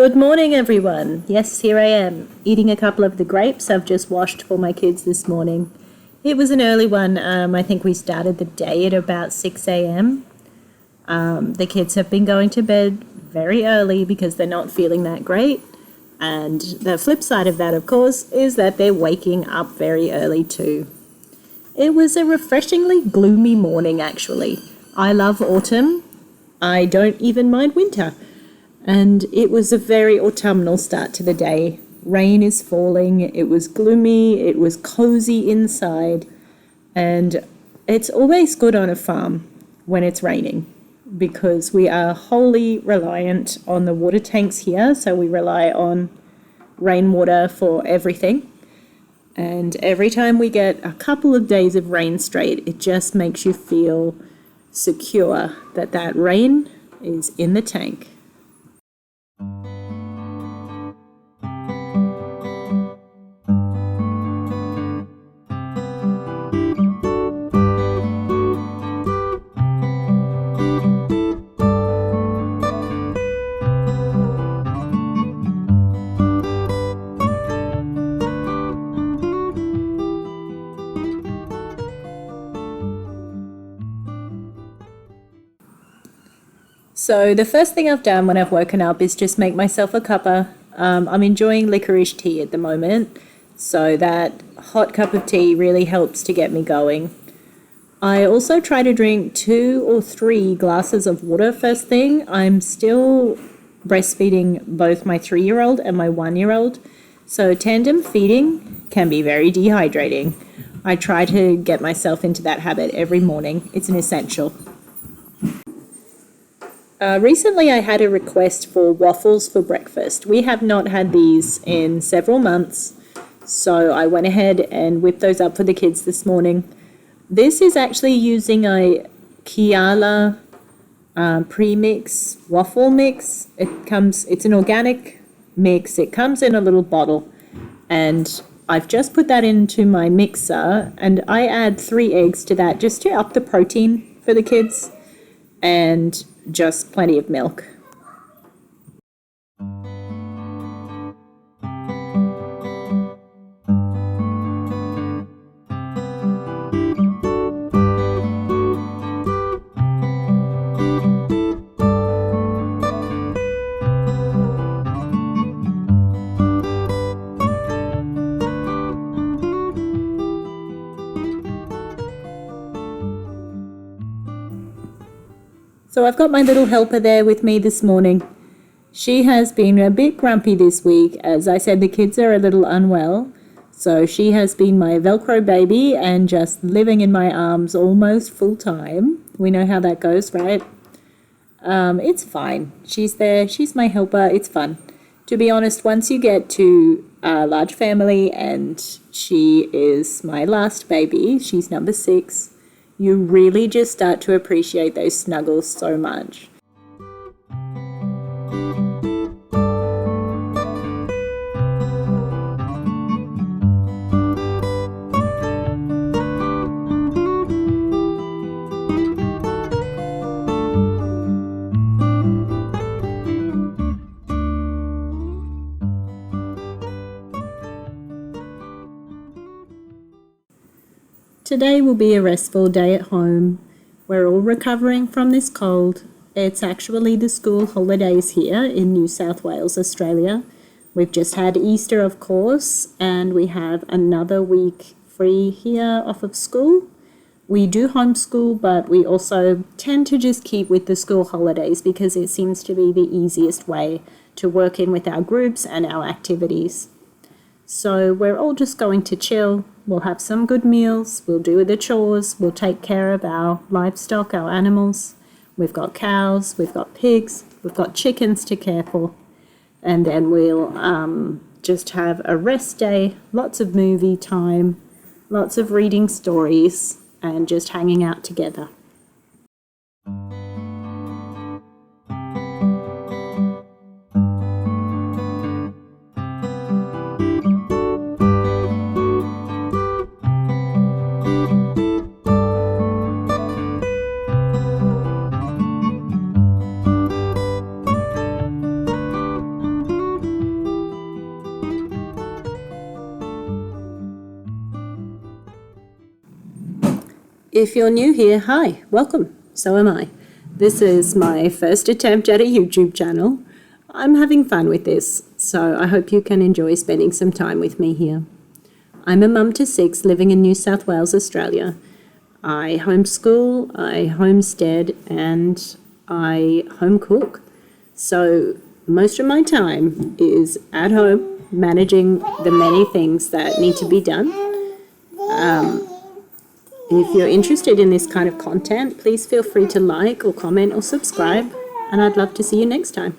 Good morning, everyone. Yes, here I am, eating a couple of the grapes I've just washed for my kids this morning. It was an early one. I think we started the day at about 6 a.m. The kids have been going to bed very early because they're not feeling that great. And the flip side of that, of course, is that they're waking up very early too. It was a refreshingly gloomy morning, actually. I love autumn. I don't even mind winter. And it was a very autumnal start to the day. Rain is falling, it was gloomy, it was cozy inside, and it's always good on a farm when it's raining because we are wholly reliant on the water tanks here, so we rely on rainwater for everything. And every time we get a couple of days of rain straight, it just makes you feel secure that that rain is in the tank. So the first thing I've done when I've woken up is just make myself a cuppa. I'm enjoying licorice tea at the moment, so that hot cup of tea really helps to get me going. I also try to drink 2 or 3 glasses of water first thing. I'm still breastfeeding both my 3-year-old and my 1-year-old, so tandem feeding can be very dehydrating. I try to get myself into that habit every morning. It's an essential. Recently I had a request for waffles for breakfast. We have not had these in several months, so I went ahead and whipped those up for the kids this morning. This is actually using a Kiala premix waffle mix. It's an organic mix. It comes in a little bottle, and I've just put that into my mixer, and I add 3 eggs to that just to up the protein for the kids, and just plenty of milk. So I've got my little helper there with me this morning. She has been a bit grumpy this week. As I said, the kids are a little unwell. So she has been my Velcro baby and just living in my arms almost full time. We know how that goes, right? It's fine. She's there. She's my helper. It's fun. To be honest, once you get to a large family and she is my last baby, she's number 6, you really just start to appreciate those snuggles so much. Today will be a restful day at home. We're all recovering from this cold. It's actually the school holidays here in New South Wales, Australia. We've just had Easter, of course, and we have another week free here off of school. We do homeschool, but we also tend to just keep with the school holidays because it seems to be the easiest way to work in with our groups and our activities. So we're all just going to chill. We'll have some good meals. We'll do the chores. We'll take care of our livestock, our animals. We've got cows. We've got pigs. We've got chickens to care for. And then we'll just have a rest day, lots of movie time, lots of reading stories, and just hanging out together. If you're new here, hi, welcome. So am I. This is my first attempt at a YouTube channel. I'm having fun with this, so I hope you can enjoy spending some time with me here. I'm a mum to 6 living in New South Wales, Australia. I homeschool, I homestead, and I home cook. So most of my time is at home managing the many things that need to be done. If you're interested in this kind of content, please feel free to like or comment or subscribe, and I'd love to see you next time.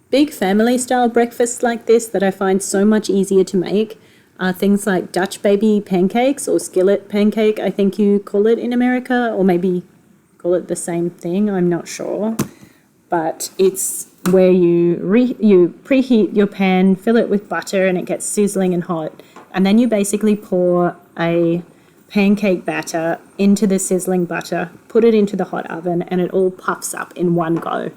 Big family style breakfasts like this that I find so much easier to make are things like Dutch baby pancakes or skillet pancake, I think you call it in America, or maybe call it the same thing, I'm not sure. But it's where you preheat your pan, fill it with butter, and it gets sizzling and hot. And then you basically pour a pancake batter into the sizzling butter, put it into the hot oven, and it all puffs up in one go.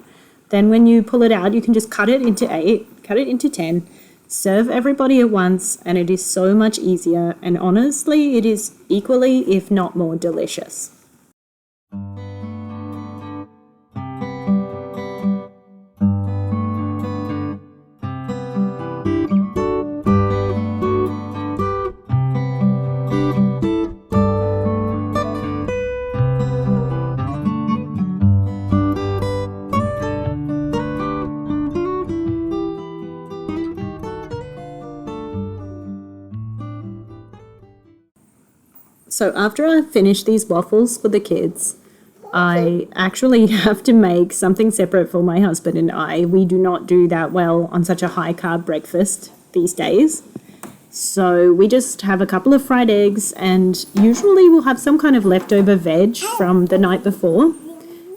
Then when you pull it out, you can just cut it into 8, cut it into 10, serve everybody at once, and it is so much easier. And honestly, it is equally, if not more, delicious. So after I finish these waffles for the kids, I actually have to make something separate for my husband and I. We do not do that well on such a high carb breakfast these days. So we just have a couple of fried eggs, and usually we'll have some kind of leftover veg from the night before.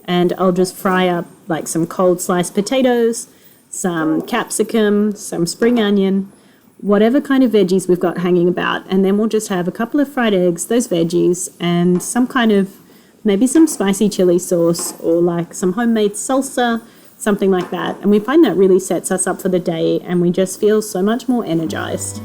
And I'll just fry up like some cold sliced potatoes, some capsicum, some spring onion, whatever kind of veggies we've got hanging about, and then we'll just have a couple of fried eggs, those veggies, and some kind of, maybe some spicy chili sauce or like some homemade salsa, something like that. And we find that really sets us up for the day, and we just feel so much more energized.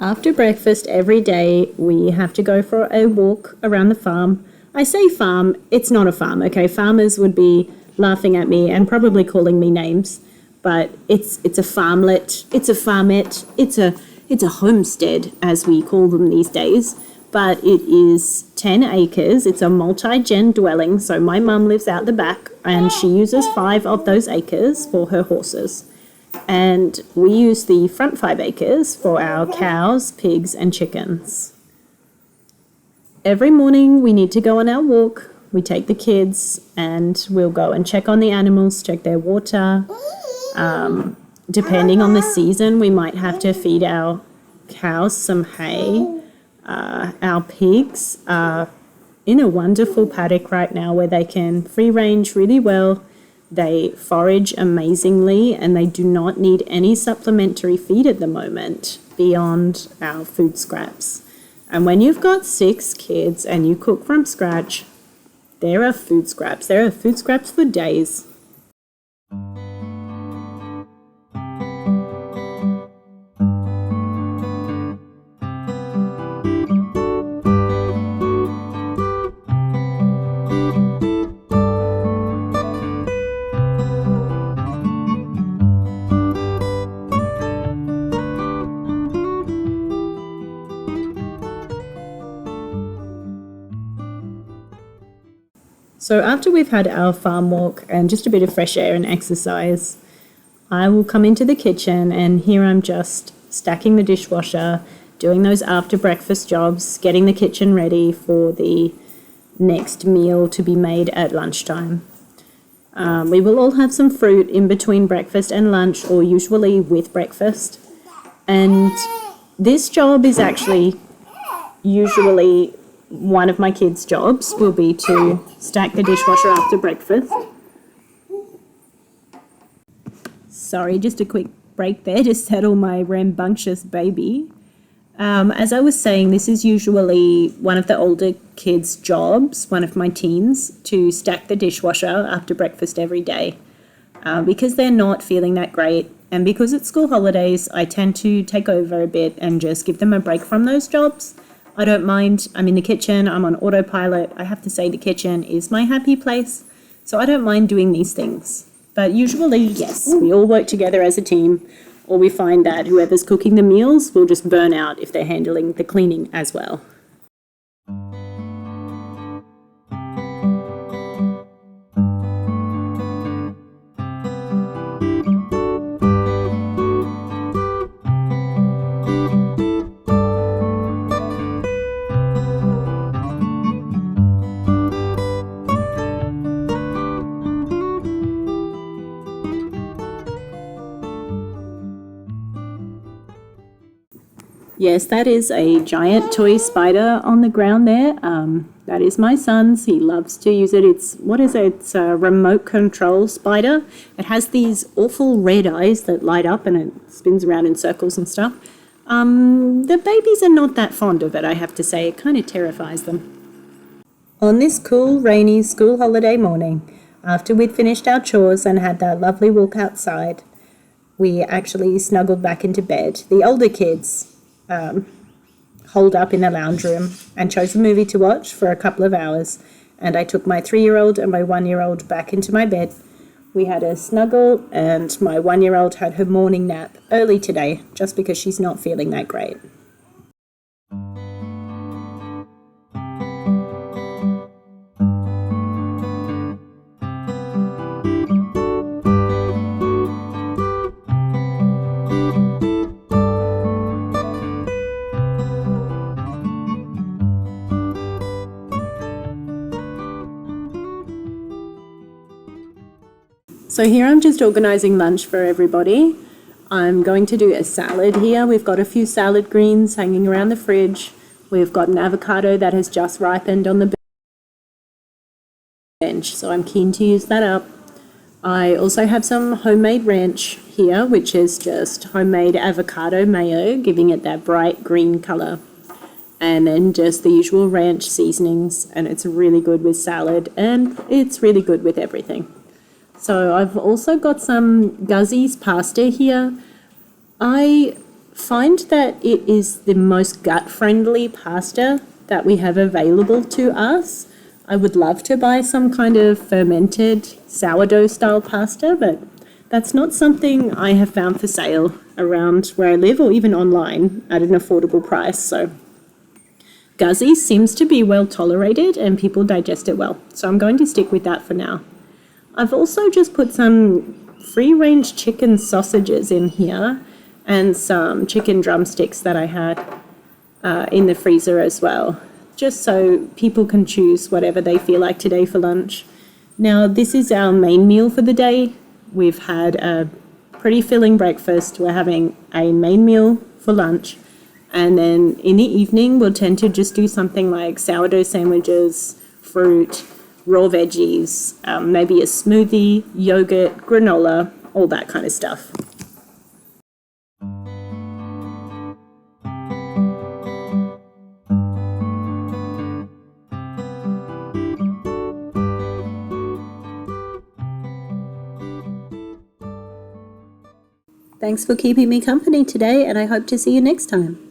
After breakfast every day, we have to go for a walk around the farm. I say farm, it's not a farm, okay? Farmers would be laughing at me and probably calling me names, but it's a farmlet, it's a farmette, it's a homestead, as we call them these days. But it is 10 acres. It's a multi-gen dwelling, so my mum lives out the back, and she uses 5 of those acres for her horses. And we use the front 5 acres for our cows, pigs, and chickens. Every morning we need to go on our walk. We take the kids and we'll go and check on the animals, check their water. Depending on the season, we might have to feed our cows some hay. Our pigs are in a wonderful paddock right now where they can free range really well. They forage amazingly, and they do not need any supplementary feed at the moment beyond our food scraps. And when you've got 6 kids and you cook from scratch, there are food scraps. There are food scraps for days. So after we've had our farm walk and just a bit of fresh air and exercise, I will come into the kitchen, and here I'm just stacking the dishwasher, doing those after breakfast jobs, getting the kitchen ready for the next meal to be made at lunchtime. We will all have some fruit in between breakfast and lunch, or usually with breakfast. And this job is actually usually one of my kids' jobs will be to stack the dishwasher after breakfast. Sorry, just a quick break there to settle my rambunctious baby. As I was saying, this is usually one of the older kids' jobs, one of my teens, to stack the dishwasher after breakfast every day. Because they're not feeling that great, and because it's school holidays, I tend to take over a bit and just give them a break from those jobs. I don't mind. I'm in the kitchen, I'm on autopilot. I have to say the kitchen is my happy place, so I don't mind doing these things. But usually, yes, we all work together as a team, or we find that whoever's cooking the meals will just burn out if they're handling the cleaning as well. Yes, that is a giant toy spider on the ground there. That is my son's. He loves to use it. It's a remote control spider. It has these awful red eyes that light up and it spins around in circles and stuff. The babies are not that fond of it, I have to say. It kind of terrifies them. On this cool, rainy school holiday morning, after we'd finished our chores and had that lovely walk outside, we actually snuggled back into bed. The older kids holed up in the lounge room and chose a movie to watch for a couple of hours, and I took my 3-year-old and my 1-year-old back into my bed. We had a snuggle, and my 1-year-old had her morning nap early today just because she's not feeling that great. So here I'm just organising lunch for everybody. I'm going to do a salad here. We've got a few salad greens hanging around the fridge. We've got an avocado that has just ripened on the bench, so I'm keen to use that up. I also have some homemade ranch here, which is just homemade avocado mayo, giving it that bright green colour. And then just the usual ranch seasonings, and it's really good with salad, and it's really good with everything. So I've also got some Guzzi's pasta here. I find that it is the most gut-friendly pasta that we have available to us. I would love to buy some kind of fermented sourdough-style pasta, but that's not something I have found for sale around where I live or even online at an affordable price. So Guzzi's seems to be well tolerated and people digest it well. So I'm going to stick with that for now. I've also just put some free-range chicken sausages in here and some chicken drumsticks that I had in the freezer as well, just so people can choose whatever they feel like today for lunch. Now, this is our main meal for the day. We've had a pretty filling breakfast. We're having a main meal for lunch, and then in the evening we'll tend to just do something like sourdough sandwiches, fruit, raw veggies, maybe a smoothie, yogurt, granola, all that kind of stuff. Thanks for keeping me company today, and I hope to see you next time.